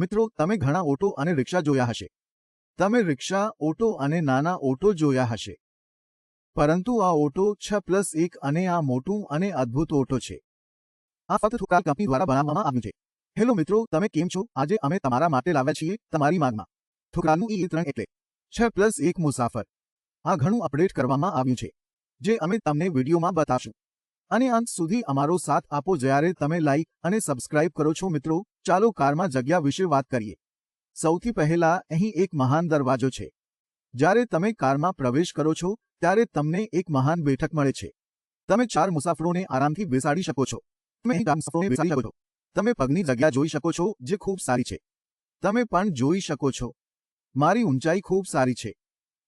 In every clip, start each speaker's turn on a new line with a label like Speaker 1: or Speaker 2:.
Speaker 1: મિત્રો, તમે ઘણા ઓટો અને રિક્ષા જોયા હશે. તમે રિક્ષા, ઓટો અને નાના ઓટો જોયા હશે. પરંતુ આ ઓટો 6+1 અને આ મોટું અને અદ્ભુત ઓટો છે. આ ફક્ત ઠુકરાલ કંપની દ્વારા બનાવવામાં આવ્યું છે. હેલો મિત્રો, તમે કેમ છો? આજે અમે તમારા માટે લાવ્યા છીએ તમારી માંગમાં ઠુકરાલનું E3 એટલે 6+1 મુસાફર. આ ઘણું અપડેટ કરવામાં આવ્યું છે, જે અમે તમને વિડીયોમાં બતાવશું. અને અંત સુધી અમારો સાથ આપો જ્યારે તમે લાઈક અને સબસ્ક્રાઇબ કરો છો. મિત્રો, ચાલો કારમાં જગ્યા વિશે વાત કરીએ. સૌથી પહેલા અહીં એક મહાન દરવાજો છે. જ્યારે તમે કારમાં પ્રવેશ કરો છો ત્યારે તમને એક મહાન બેઠક મળે છે. તમે 4 મુસાફરોને આરામથી બેસાડી શકો છો. તમે અહીં 4 મુસાફરોને બેસાડી શકો છો. તમે પગની જગ્યા જોઈ શકો છો, જે ખૂબ સારી છે. તમે પણ જોઈ શકો છો મારી ઊંચાઈ ખૂબ સારી છે,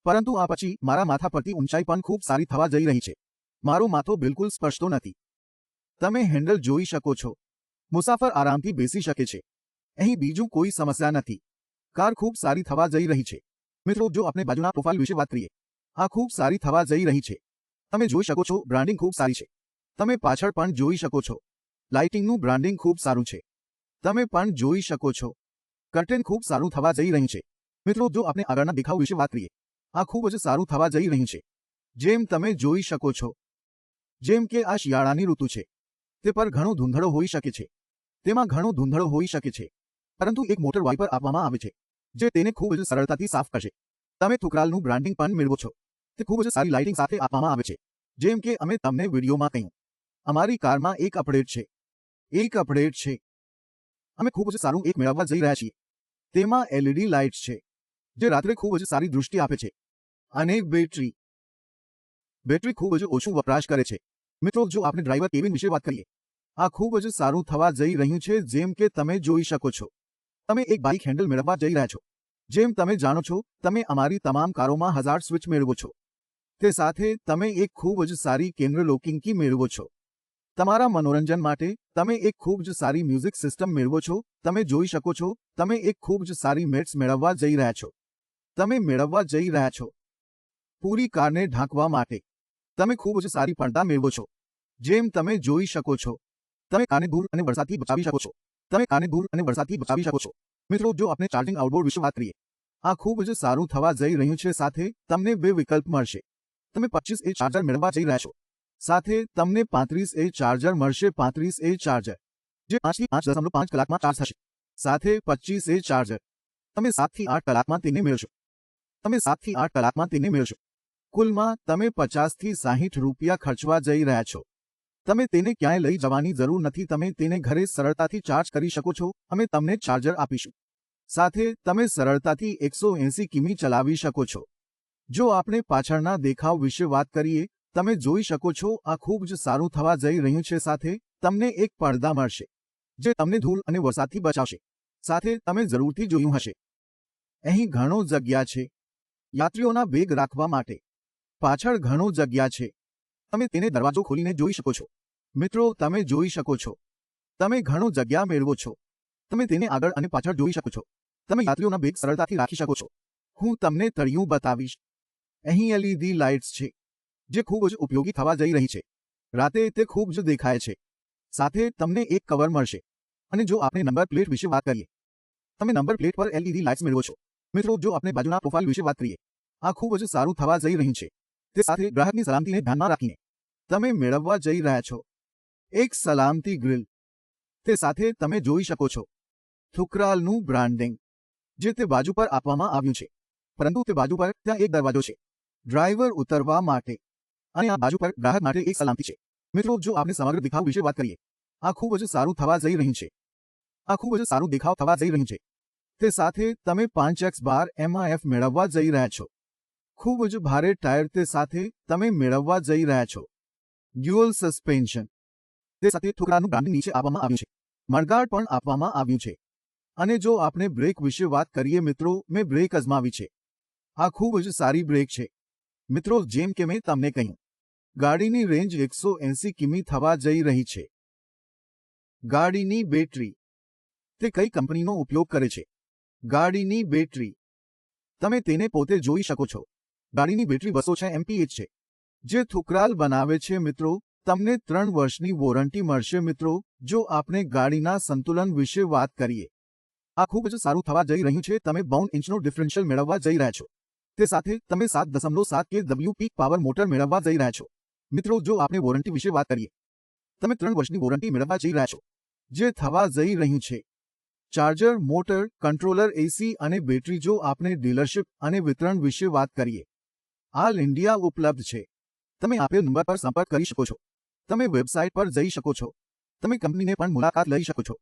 Speaker 1: પરંતુ આ પછી મારા માથા પરથી ઊંચાઈ પણ ખૂબ સારી થવા જઈ રહી છે. મારો માથો બિલકુલ સ્પર્શતો નથી. તમે હેન્ડલ જોઈ શકો છો. મુસાફર આરામથી બેસી શકે છે. અહીં બીજું કોઈ સમસ્યા નથી. કાર ખૂબ સારી થવા જઈ રહી છે. મિત્રો, જો આપણે બાજુના પ્રોફાઇલ વિશે વાત કરીએ, આ ખૂબ સારી થવા જઈ રહી છે. તમે જોઈ શકો છો બ્રાન્ડિંગ ખૂબ સારી છે. તમે પાછળ પણ જોઈ શકો છો લાઇટિંગનું બ્રાન્ડિંગ ખૂબ સારું છે. તમે પણ જોઈ શકો છો કર્ટેન ખૂબ સારું થવા જઈ રહ્યું છે. મિત્રો, જો આપણે આગળના દેખાવ વિશે વાત કરીએ, આ ખૂબ જ સારું થવા જઈ રહ્યું છે. જેમ તમે જોઈ શકો છો, જેમ કે આ શિયાળાની ઋતુ છે, તે પર ઘણો ધૂંધળો હોઈ શકે છે. તેમાં ઘણો ધૂંધળો હોઈ શકે છે, પરંતુ એક મોટર વાઇપર આપવામાં આવે છે જે તેને ખૂબ જ સરળતાથી સાફ કરશે. તમે ઠુકરાલનું બ્રાન્ડિંગ પણ મેળવો છો. તે ખૂબ જ સારી લાઇટિંગ સાથે આપવામાં આવે છે. જેમ કે અમે તમને વિડીયોમાં કહ્યું, અમારી કારમાં એક અપડેટ છે. એક અપડેટ છે. અમે ખૂબ જ સારું એક મેળવવા જઈ રહ્યા છીએ. તેમાં LED લાઇટ્સ છે, જે રાત્રે ખૂબ જ સારી દૃષ્ટિ આપે છે. અને બેટરી ખૂબ જ ઓછું વપરાશ કરે છે. મિત્રો, જો આપણે ડ્રાઈવર કેબિન વિશે વાત કરીએ, આ ખૂબ જ સારું થવા જઈ રહ્યું છે. જેમ કે તમે જોઈ શકો છો, તમે એક બાઇક હેન્ડલ મેળવવા જઈ રહ્યા છો. જેમ તમે જાણો છો, તમે અમારી તમામ કારોમાં 1000 સ્વિચ મેળવો છો. તે સાથે તમે એક ખૂબ જ સારી કેન્દ્ર લોકિંગ કી મેળવો છો. તમારા મનોરંજન માટે તમે એક ખૂબ જ સારી મ્યુઝિક સિસ્ટમ મેળવો છો. તમે જોઈ શકો છો, તમે એક ખૂબ જ સારી મેટ્સ મેળવવા જઈ રહ્યા છો. તમે મેળવવા જઈ રહ્યા છો પૂરી કારને ઢાંકવા માટે તમે ખૂબ જ સારી પડદા મેળવો છો. જેમ તમે જોઈ શકો છો, તમે કારને ધૂળ અને વરસાદથી બચાવી શકો છો. તમે કારને ધૂળ અને વરસાદથી બચાવી શકો છો. મિત્રો, જો આપણે ચાર્જિંગ આઉટબોર્ડ વિશે વાત કરીએ, આ ખૂબ જ સારું થવા જઈ રહ્યું છે. સાથે તમને 2 વિકલ્પ મળશે. તમે 25A ચાર્જર મેળવવા જઈ રહ્યા છો. સાથે તમને 35A ચાર્જર મળશે. 35A ચાર્જર જે 5 થી 5.5 કલાકમાં ચાર્જ થશે. સાથે 25A ચાર્જર તમે 7 થી 8 કલાકમાં તેને મેળવશો. તમે 7 થી 8 કલાકમાં તેને મેળવશો. કુલમાં તમે 50 થી 60 રૂપિયા ખર્ચવા જઈ રહ્યા છો. તમે તેને ક્યાંય લઈ જવાની જરૂર નથી. તમે તેને ઘરે સરળતાથી ચાર્જ કરી શકો છો. અમે તમને ચાર્જર આપીશું. સાથે તમે સરળતાથી 180 કિમી ચલાવી શકો છો. જો આપણે પાછળના દેખાવ વિશે વાત કરીએ, તમે જોઈ શકો છો આ ખૂબ જ સારું થવા જઈ રહ્યું છે. સાથે તમને એક પડદા મળશે જે તમને ધૂળ અને વરસાદથી બચાવશે. સાથે તમે જરૂરથી જોયું હશે, અહીં ઘણો જગ્યા છે યાત્રીઓના બેગ રાખવા માટે. પાછળ ઘણો જગ્યા છે. તમે તેને દરવાજો ખોલીને જોઈ શકો છો. મિત્રો, તમે જોઈ શકો છો તમે ઘણો જગ્યા મેળવો છો. તમે તેને આગળ અને પાછળ જોઈ શકો છો. તમે યાત્રીઓના બેગ સરળતાથી રાખી શકો છો. હું તમને તળિયું બતાવીશ. અહીં LED લાઇટ્સ છે, જે ખૂબ જ ઉપયોગી થવા જઈ રહી છે. રાતે તે ખૂબ જ દેખાય છે. સાથે તમને એક કવર મળશે. અને જો આપણે નંબર પ્લેટ વિશે વાત કરીએ, તમે નંબર પ્લેટ પર LED લાઇટ્સ મેળવો છો. મિત્રો, જો આપણે બાજુના પ્રોફાઇલ વિશે વાત કરીએ, આ ખૂબ જ સારું થવા જઈ રહ્યું છે. તે સાથે ગ્રાહકની સલામતીને ધ્યાનમાં રાખીને તમે મેળવવા જઈ રહ્યા છો એક સલામતી ગ્રીલ. તે સાથે તમે જોઈ શકો છો ઠુકરાલનું બ્રાન્ડિંગ, જે તે બાજુ પર આપવામાં આવ્યું છે. પરંતુ તે બાજુ પર ત્યાં એક દરવાજો છે ડ્રાઈવર ઉતરવા માટે, અને આ બાજુ પર ગ્રાહક માટે એક સલામતી છે. મિત્રો, જો આપણે સમગ્ર દેખાવ વિશે વાત કરીએ, આ ખૂબ જ સારું થવા જઈ રહ્યું છે. આ ખૂબ જ સારું દેખાવ થવા જઈ રહ્યું છે. તે સાથે તમે 5X બાર MIF મેળવવા જઈ રહ્યા છો. ખૂબ જ ભારે ટાયર. તે સાથે તમે મેળવવા જઈ રહ્યા છો ડ્યુઅલ સસ્પેન્શન. તે સાથે ઠુકરાલનું બ્રાન્ડિંગ નીચે આપવામાં આવ્યું છે. મડગાર્ડ પણ આપવામાં આવ્યું છે. અને જો આપણે બ્રેક વિશે વાત કરીએ, મિત્રો, મેં બ્રેક અજમાવી છે. આ ખૂબ જ સારી બ્રેક છે. મિત્રો, જેમ કે મેં તમને કહ્યું, ગાડીની રેન્જ 180 કિમી થવા જઈ રહી છે. ગાડીની બેટરી તે કઈ કંપનીનો ઉપયોગ કરે છે? ગાડીની બેટરી તમે તેને પોતે જોઈ શકો છો. ગાડીની બેટરી 206 mAh છે, જે ઠુકરાલ બનાવે છે. મિત્રો, તમને 3 વર્ષની વોરંટી મળશે. મિત્રો, જો આપણે ગાડીના સંતુલન વિશે વાત કરીએ, આ ખૂબ જ સારું થવા જઈ રહ્યું છે. તમે 52 ઇંચનો ડિફરન્શિયલ મેળવવા જઈ રહ્યા છો. તે સાથે તમે 7.7 kW પીક પાવર મોટર મેળવવા જઈ રહ્યા છો. મિત્રો, જો આપણે વોરંટી વિશે વાત કરીએ, તમે 3 વર્ષની વોરંટી મેળવવા જઈ રહ્યા છો, જે થવા જઈ રહ્યું છે. ચાર્જર, મોટર, કંટ્રોલર, એસી અને બેટરી. જો આપણે ડીલરશિપ અને વિતરણ વિશે વાત કરીએ, ઓલ ઇન્ડિયા ઉપલબ્ધ છે. તમે આપેલ નંબર પર સંપર્ક કરી શકો છો. તમે વેબસાઇટ પર જઈ શકો છો. તમે કંપનીને પણ મુલાકાત લઈ શકો છો.